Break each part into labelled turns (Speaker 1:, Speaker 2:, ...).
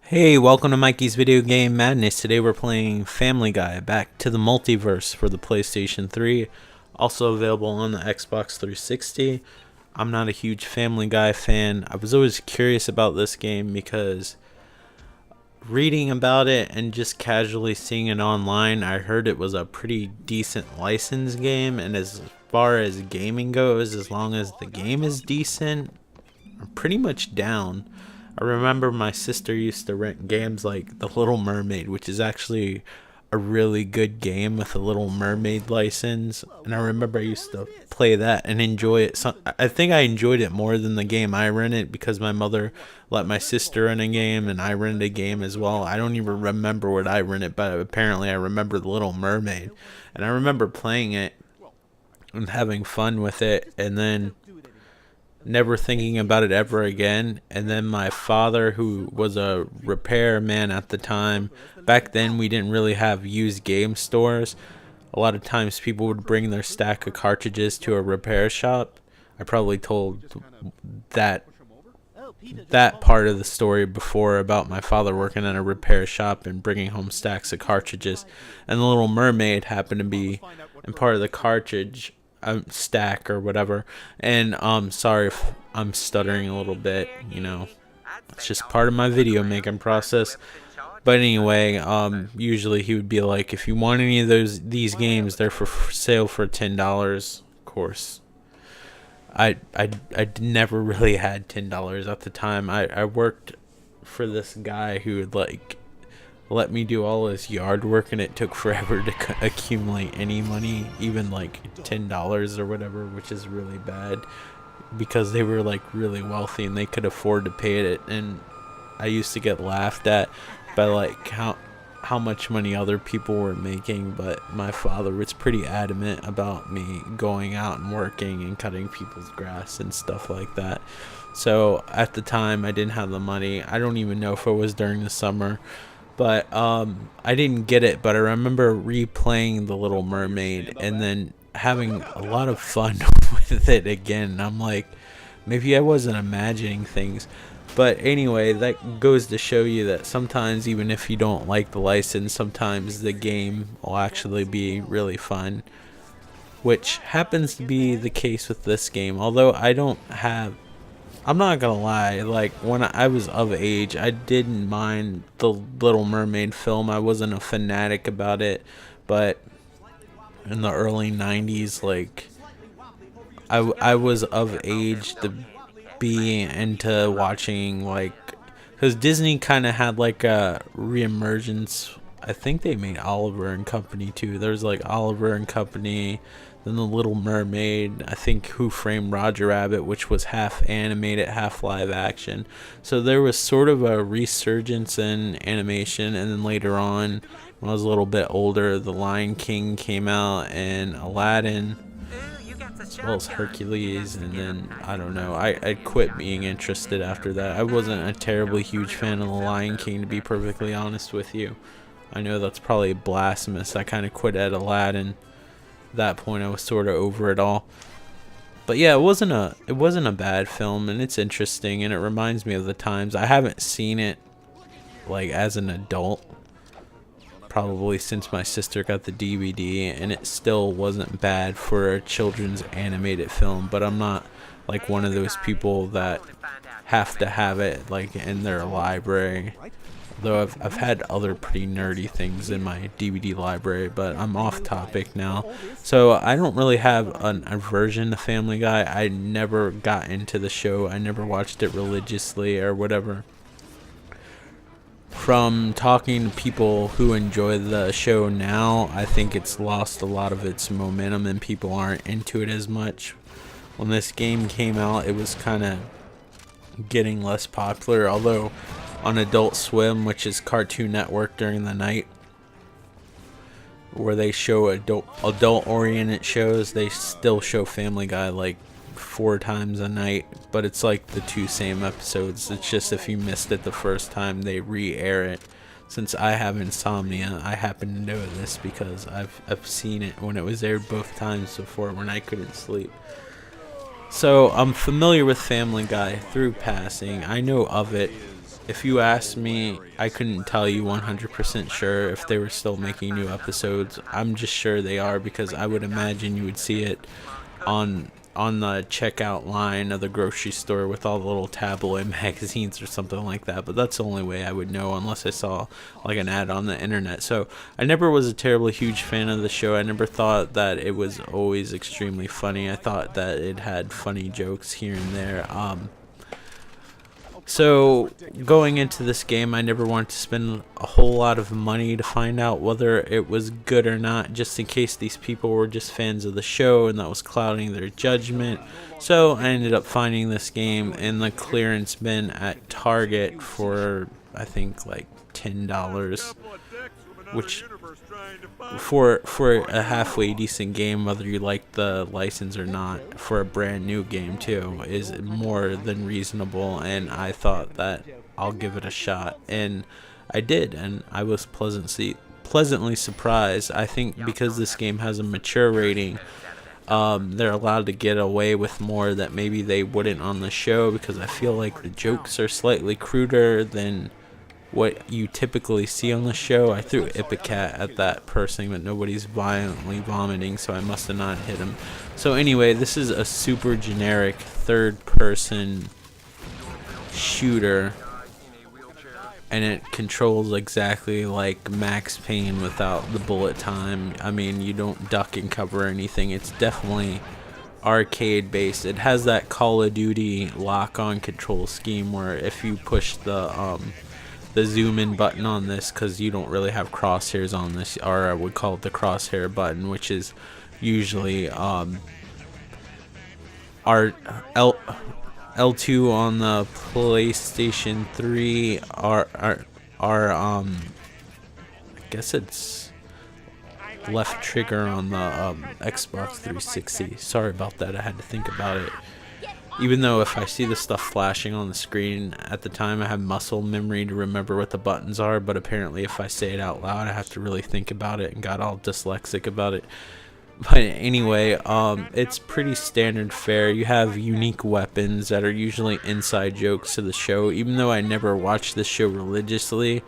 Speaker 1: Hey, welcome to Mikey's Video Game Madness. Today we're playing Family Guy, Back to the Multiverse for the PlayStation 3. Also available on the Xbox 360. I'm not a huge Family Guy fan. I was always curious about this game because reading about it and just casually seeing it online, I heard it was a pretty decent licensed game. And as far as gaming goes, as long as the game is decent, I'm pretty much down. I remember my sister used to rent games like The Little Mermaid, which is actually a really good game with a Little Mermaid license. And I remember I used to play that and enjoy it. So I think I enjoyed it more than the game I rented because my mother let my sister rent a game and I rented a game as well. I don't even remember what I rented, but apparently I remember The Little Mermaid. And I remember playing it and having fun with it, and then never thinking about it ever again. And then my father, who was a repairman at the time, back then we didn't really have used game stores. A lot of times people would bring their stack of cartridges to a repair shop. I probably told that part of the story before about my father working at a repair shop and bringing home stacks of cartridges. And The Little Mermaid happened to be in part of the cartridge stack or whatever. And sorry if I'm stuttering a little bit, it's just part of my video making process. But anyway, usually he would be like, if you want any of these games, they're for sale for $10. Of course, I never really had $10 at the time. I worked for this guy who would let me do all his yard work, and it took forever to accumulate any money, even like $10 or whatever, which is really bad because they were like really wealthy and they could afford to pay it. And I used to get laughed at by like how much money other people were making, but my father was pretty adamant about me going out and working and cutting people's grass and stuff like that. So at the time I didn't have the money. I don't even know if it was during the summer, but I didn't get it. But I remember replaying The Little Mermaid and then having a lot of fun with it again. I'm like, maybe I wasn't imagining things. But anyway, that goes to show you that sometimes, even if you don't like the license, sometimes the game will actually be really fun, which happens to be the case with this game. Although I'm not gonna lie, like when I was of age, I didn't mind the Little Mermaid film. I wasn't a fanatic about it, but in the early 90s, like I was of age to be into watching, like, because Disney kind of had like a reemergence. I think they made Oliver and Company too. There's like Oliver and Company, then The Little Mermaid, I think Who Framed Roger Rabbit, which was half animated, half live action. So there was sort of a resurgence in animation. And then later on, when I was a little bit older, The Lion King came out and Aladdin, as well as Hercules. And then I don't know, I quit being interested after that. I wasn't a terribly huge fan of The Lion King, to be perfectly honest with you. I know that's probably blasphemous. I kind of quit at Aladdin. At that point I was sort of over it all. But yeah, it wasn't a bad film, and it's interesting, and it reminds me of the times. I haven't seen it like as an adult probably since my sister got the DVD, and it still wasn't bad for a children's animated film. But I'm not like one of those people that have to have it like in their library. Though I've had other pretty nerdy things in my DVD library, but I'm off topic now. So I don't really have an aversion to Family Guy. I never got into the show. I never watched it religiously or whatever. From talking to people who enjoy the show now, I think it's lost a lot of its momentum and people aren't into it as much. When this game came out, it was kind of getting less popular, although on Adult Swim, which is Cartoon Network during the night, where they show adult oriented shows, they still show Family Guy like 4 times a night, but it's like the 2 same episodes. It's just if you missed it the first time, they re-air it. Since I have insomnia, I happen to know this because I've seen it when it was aired both times before when I couldn't sleep. So I'm familiar with Family Guy through passing. I know of it. if you ask me, I couldn't tell you 100% sure if they were still making new episodes. I'm just sure they are, because I would imagine you would see it on the checkout line of the grocery store with all the little tabloid magazines or something like that. But that's the only way I would know, unless I saw like an ad on the internet. So I never was a terribly huge fan of the show. I never thought that it was always extremely funny. I thought that it had funny jokes here and there. So going into this game, I never wanted to spend a whole lot of money to find out whether it was good or not, just in case these people were just fans of the show and that was clouding their judgment. So I ended up finding this game in the clearance bin at Target for, I think, like $10, which for a halfway decent game, whether you like the license or not, for a brand new game too, is more than reasonable. And I thought that I'll give it a shot, and I did, and I was pleasantly surprised. I think because this game has a mature rating, they're allowed to get away with more that maybe they wouldn't on the show, because I feel like the jokes are slightly cruder than what you typically see on the show. I threw Ipecac at that person, but nobody's violently vomiting, so I must have not hit him. So anyway, this is a super generic third-person shooter, and it controls exactly like Max Payne without the bullet time. I mean, you don't duck and cover or anything. It's definitely arcade based. It has that Call of Duty lock-on control scheme where if you push the zoom in button on this, because you don't really have crosshairs on this, or I would call it the crosshair button, which is usually L2 on the PlayStation 3, I guess it's left trigger on the Xbox 360. Sorry about that, I had to think about it. Even though if I see the stuff flashing on the screen at the time, I have muscle memory to remember what the buttons are, but apparently if I say it out loud, I have to really think about it, and got all dyslexic about it. But anyway, it's pretty standard fare. You have unique weapons that are usually inside jokes to the show. Even though I never watched this show religiously,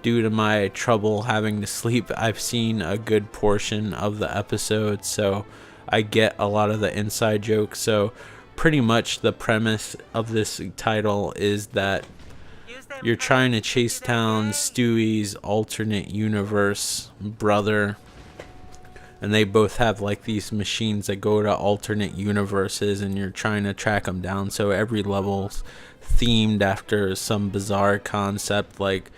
Speaker 1: due to my trouble having to sleep, I've seen a good portion of the episodes, so I get a lot of the inside jokes. So pretty much the premise of this title is that you're trying to chase down Stewie's alternate universe brother, and they both have like these machines that go to alternate universes, and you're trying to track them down. So every level's themed after some bizarre concept. Like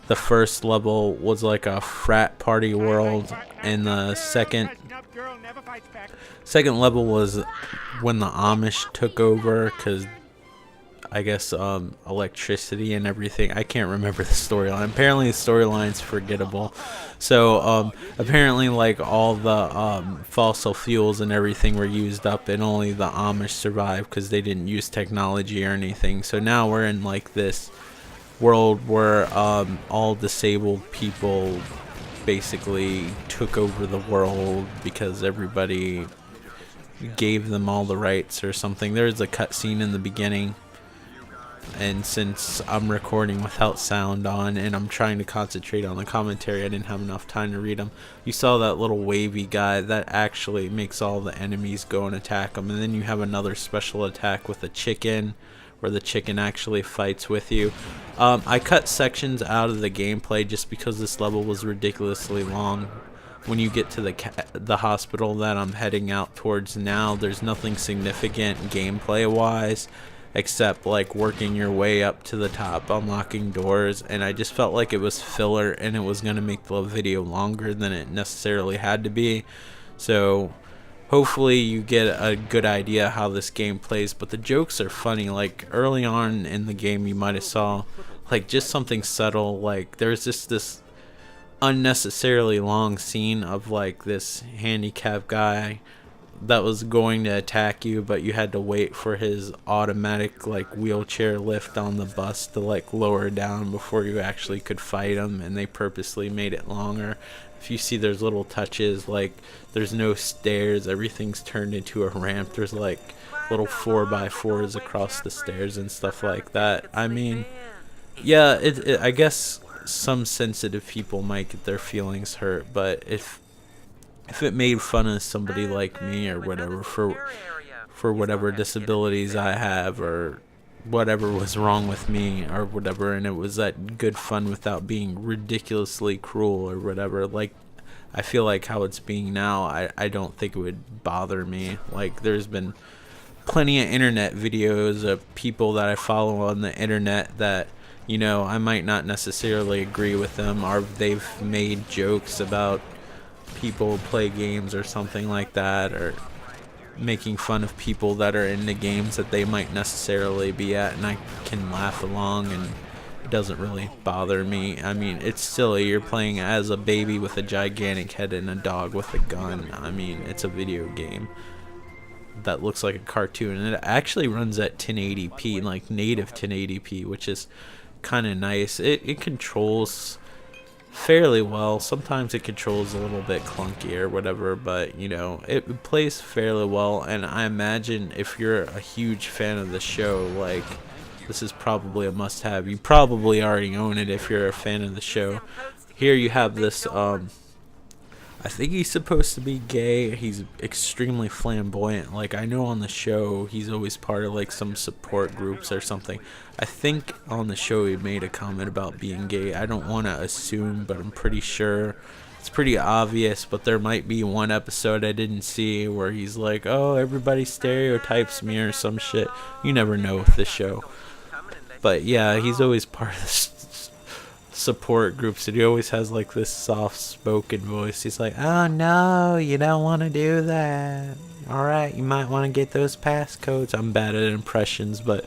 Speaker 1: the first level was like a frat party world, and the second level was when the Amish took over, because I guess electricity and everything. I can't remember the storyline. Apparently the storyline's forgettable. So apparently like all the fossil fuels and everything were used up, and only the Amish survived because they didn't use technology or anything. So now we're in like this world where all disabled people basically took over the world because everybody gave them all the rights or something. There's a cutscene in the beginning, and since I'm recording without sound on and I'm trying to concentrate on the commentary, I didn't have enough time to read them. You saw that little wavy guy that actually makes all the enemies go and attack them, and then you have another special attack with a chicken where the chicken actually fights with you. I cut sections out of the gameplay just because this level was ridiculously long. When you get to the hospital that I'm heading out towards now, there's nothing significant gameplay wise except like working your way up to the top, unlocking doors, and I just felt like it was filler and it was going to make the video longer than it necessarily had to be. So hopefully you get a good idea how this game plays, but the jokes are funny. Like early on in the game you might have saw like just something subtle, like there's just this unnecessarily long scene of like this handicapped guy that was going to attack you, but you had to wait for his automatic like wheelchair lift on the bus to like lower down before you actually could fight him, and they purposely made it longer. If you see, there's little touches, like there's no stairs, everything's turned into a ramp. There's like little 4x4s across the stairs and stuff like that. I mean, Yeah, I guess some sensitive people might get their feelings hurt, but if it made fun of somebody like me or whatever for whatever disabilities I have or whatever was wrong with me or whatever, and it was that good fun without being ridiculously cruel or whatever, like I feel like how it's being now, I don't think it would bother me. Like there's been plenty of internet videos of people that I follow on the internet that, you know, I might not necessarily agree with them, or they've made jokes about people play games or something like that, or making fun of people that are into games that they might necessarily be at, and I can laugh along and it doesn't really bother me. I mean, it's silly. You're playing as a baby with a gigantic head and a dog with a gun. I mean, it's a video game that looks like a cartoon, and it actually runs at 1080p, like native 1080p, which is kind of nice. It controls fairly well. Sometimes it controls a little bit clunky or whatever, but you know, it plays fairly well. And I imagine if you're a huge fan of the show, like this is probably a must-have. You probably already own it if you're a fan of the show. Here you have this I think he's supposed to be gay. He's extremely flamboyant. Like, I know on the show he's always part of like some support groups or something. I think on the show he made a comment about being gay. I don't want to assume, but I'm pretty sure. It's pretty obvious, but there might be one episode I didn't see where he's like, oh, everybody stereotypes me or some shit. You never know with this show. But yeah, he's always part of this support groups, and he always has like this soft spoken voice. He's like, oh no, you don't want to do that, alright, you might want to get those passcodes. I'm bad at impressions, but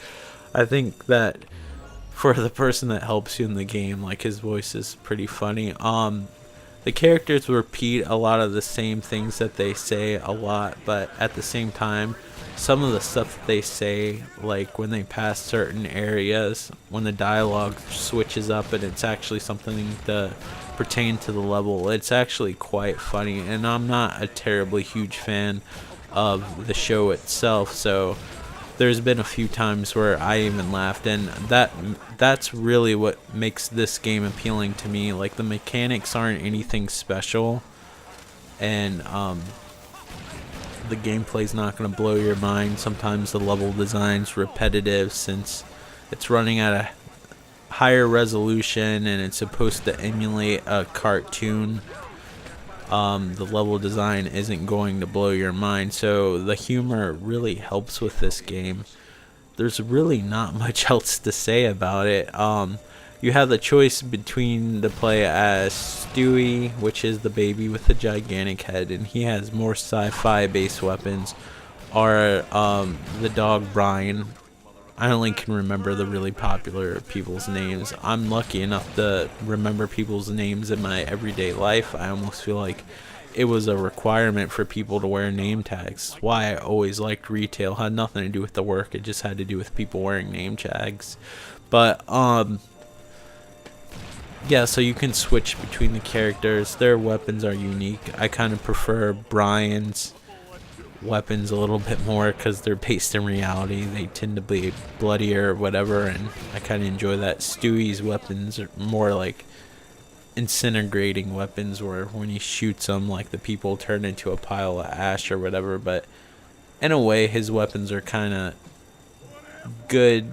Speaker 1: I think that for the person that helps you in the game, like his voice is pretty funny. The characters repeat a lot of the same things that they say a lot, but at the same time, some of the stuff that they say, like when they pass certain areas, when the dialogue switches up and it's actually something to pertain to the level, it's actually quite funny. And I'm not a terribly huge fan of the show itself, so there's been a few times where I even laughed, and that's really what makes this game appealing to me. Like, the mechanics aren't anything special, and the gameplay's not going to blow your mind. Sometimes the level design's repetitive since it's running at a higher resolution and it's supposed to emulate a cartoon. The level design isn't going to blow your mind, so the humor really helps with this game. There's really not much else to say about it. You have the choice between to play as Stewie, which is the baby with the gigantic head, and he has more sci-fi based weapons, or the dog Brian. I only can remember the really popular people's names. I'm lucky enough to remember people's names in my everyday life. I almost feel like it was a requirement for people to wear name tags. Why I always liked retail. Had nothing to do with the work. It just had to do with people wearing name tags. But yeah, so you can switch between the characters. Their weapons are unique. I kind of prefer Brian's weapons a little bit more because they're based in reality. They tend to be bloodier or whatever, and I kind of enjoy that. Stewie's weapons are more like incinerating weapons, where when he shoots them, like, the people turn into a pile of ash or whatever. But in a way, his weapons are kind of good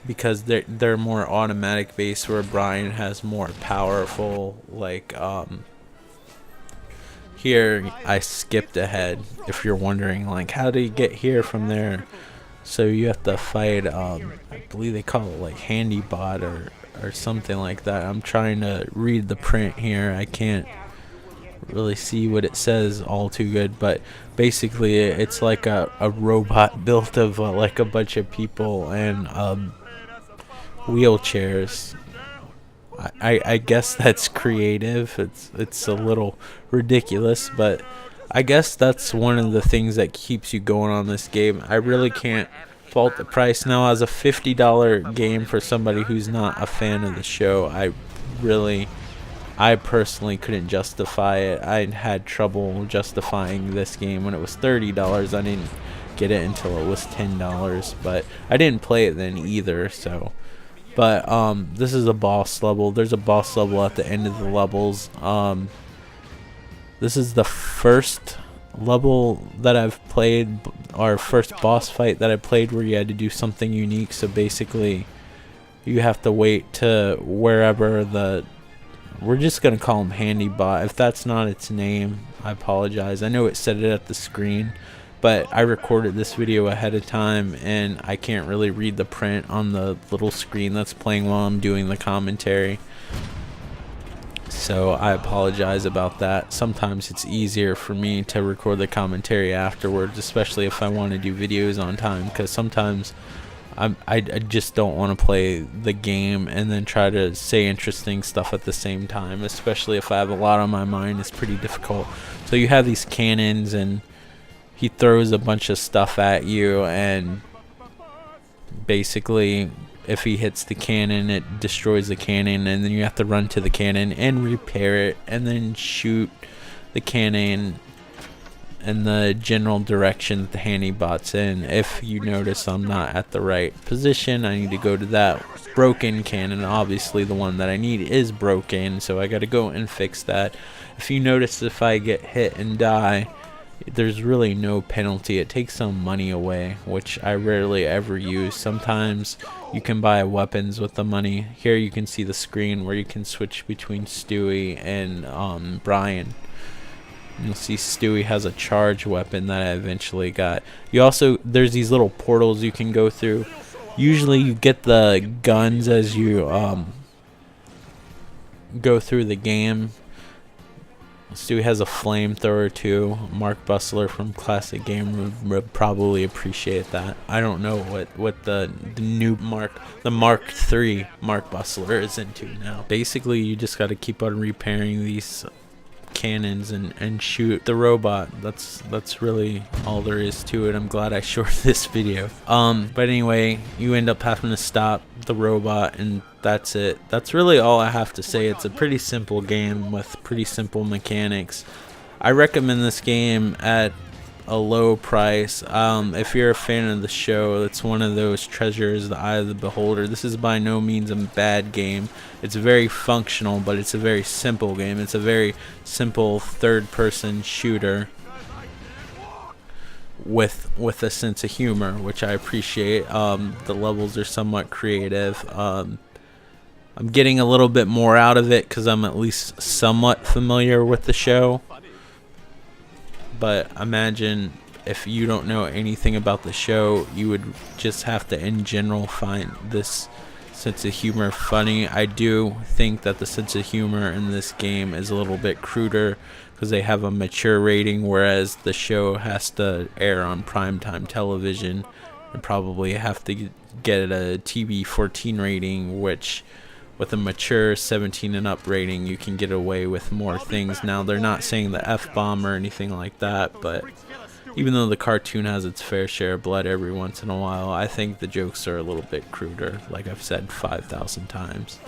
Speaker 1: because they're more automatic based, where Brian has more powerful, like, here I skipped ahead if you're wondering, like, how do you get here from there. So you have to fight, I believe they call it like handy bot or something like that. I'm trying to read the print here. I can't really see what it says all too good, but basically it's like a robot built of like a bunch of people and wheelchairs. I guess that's creative. It's a little ridiculous, but I guess that's one of the things that keeps you going on this game. I really can't fault the price. Now, as a $50 game for somebody who's not a fan of the show, I personally couldn't justify it. I had trouble justifying this game when it was $30. I didn't get it until it was $10, but I didn't play it then either, so. But this is a boss level. There's a boss level at the end of the levels. This is the first level that I've played, our first boss fight that I played, where you had to do something unique. So basically you have to wait to wherever we're just gonna call him Handy Bot. If that's not its name, I apologize. I know it said it at the screen, but I recorded this video ahead of time and I can't really read the print on the little screen that's playing while I'm doing the commentary. So I apologize about that. Sometimes it's easier for me to record the commentary afterwards, especially if I want to do videos on time, because sometimes I just don't want to play the game and then try to say interesting stuff at the same time, especially if I have a lot on my mind. It's pretty difficult. So you have these cannons and he throws a bunch of stuff at you, and basically if he hits the cannon, it destroys the cannon, and then you have to run to the cannon and repair it and then shoot the cannon in the general direction that the Handy Bot's in. If you notice I'm not at the right position, I need to go to that broken cannon. Obviously the one that I need is broken, so I gotta go and fix that. If you notice, if I get hit and die, there's really no penalty. It takes some money away, which I rarely ever use. Sometimes you can buy weapons with the money. Here you can see the screen where you can switch between Stewie and Brian. You'll see Stewie has a charge weapon that I eventually got. You also, there's these little portals you can go through. Usually you get the guns as you go through the game. Stewie has a flamethrower too. Mark Bustler from Classic Game would probably appreciate that. I don't know what the new the Mark III Mark Bustler is into now. Basically you just got to keep on repairing these cannons and shoot the robot. That's really all there is to it. I'm glad I shorted this video. But anyway, you end up having to stop the robot, and that's it. That's really all I have to say. It's a pretty simple game with pretty simple mechanics. I recommend this game at a low price. If you're a fan of the show, it's one of those treasures, the eye of the beholder. This is by no means a bad game. It's very functional, but it's a very simple game. It's a very simple third-person shooter with a sense of humor, which I appreciate. The levels are somewhat creative. I'm getting a little bit more out of it because I'm at least somewhat familiar with the show. But imagine if you don't know anything about the show, you would just have to in general find this sense of humor funny. I do think that the sense of humor in this game is a little bit cruder because they have a mature rating, whereas the show has to air on primetime television and probably have to get a TV 14 rating, which with a mature 17 and up rating you can get away with more things. Now they're not saying the F-bomb or anything like that, but even though the cartoon has its fair share of blood every once in a while, I think the jokes are a little bit cruder, like I've said 5,000 times.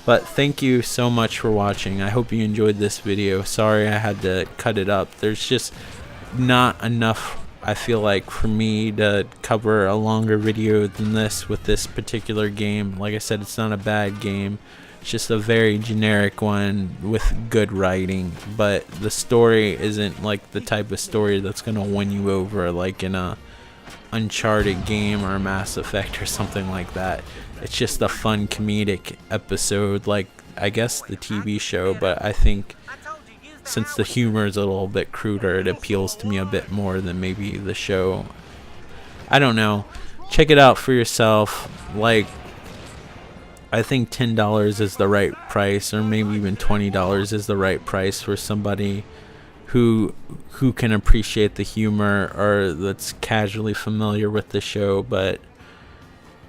Speaker 1: But thank you so much for watching. I hope you enjoyed this video. Sorry I had to cut it up. There's just not enough, I feel like, for me to cover a longer video than this with this particular game. Like I said, it's not a bad game. It's just a very generic one with good writing, but the story isn't like the type of story that's gonna win you over like in a Uncharted game or a Mass Effect or something like that. It's just a fun comedic episode, like I guess the TV show, but I think since the humor is a little bit cruder, it appeals to me a bit more than maybe the show. I don't know. Check it out for yourself. Like, I think $10 is the right price, or maybe even $20 is the right price for somebody who can appreciate the humor or that's casually familiar with the show, but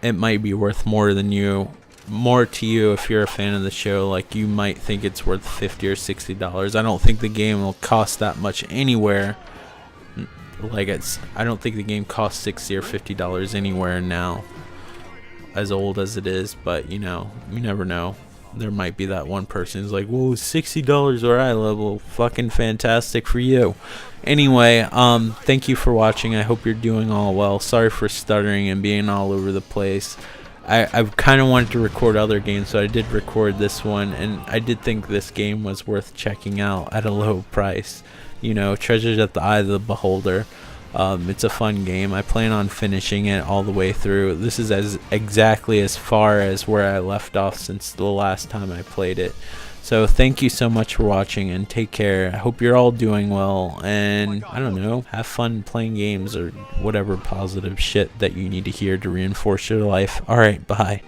Speaker 1: it might be worth more to you if you're a fan of the show. Like, you might think it's worth $50 or $60. I don't think the game will cost that much anywhere. Like, I don't think the game costs $60 or $50 anywhere now, as old as it is. But you know, you never know. There might be that one person who's like, whoa, $60 where I live. Well, fucking fantastic for you. Anyway, thank you for watching. I hope you're doing all well. Sorry for stuttering and being all over the place. I kind of wanted to record other games, so I did record this one, and I did think this game was worth checking out at a low price. You know, treasures at the eye of the beholder. It's a fun game. I plan on finishing it all the way through. This is exactly as far as where I left off since the last time I played it. So thank you so much for watching, and take care. I hope you're all doing well, and I don't know, have fun playing games or whatever positive shit that you need to hear to reinforce your life. Alright, bye.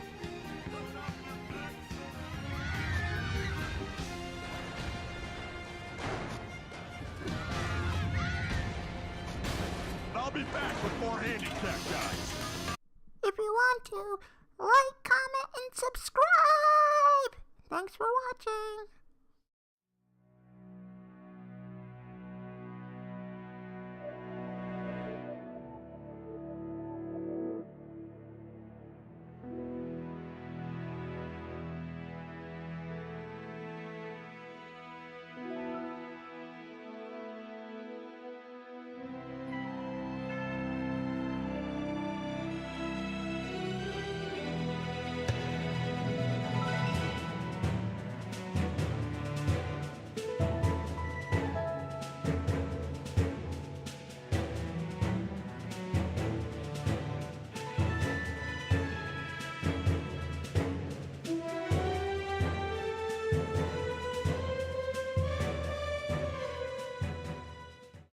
Speaker 2: I'll be back with more handicap guys.
Speaker 3: If you want to, like, comment, and subscribe. Thanks for watching.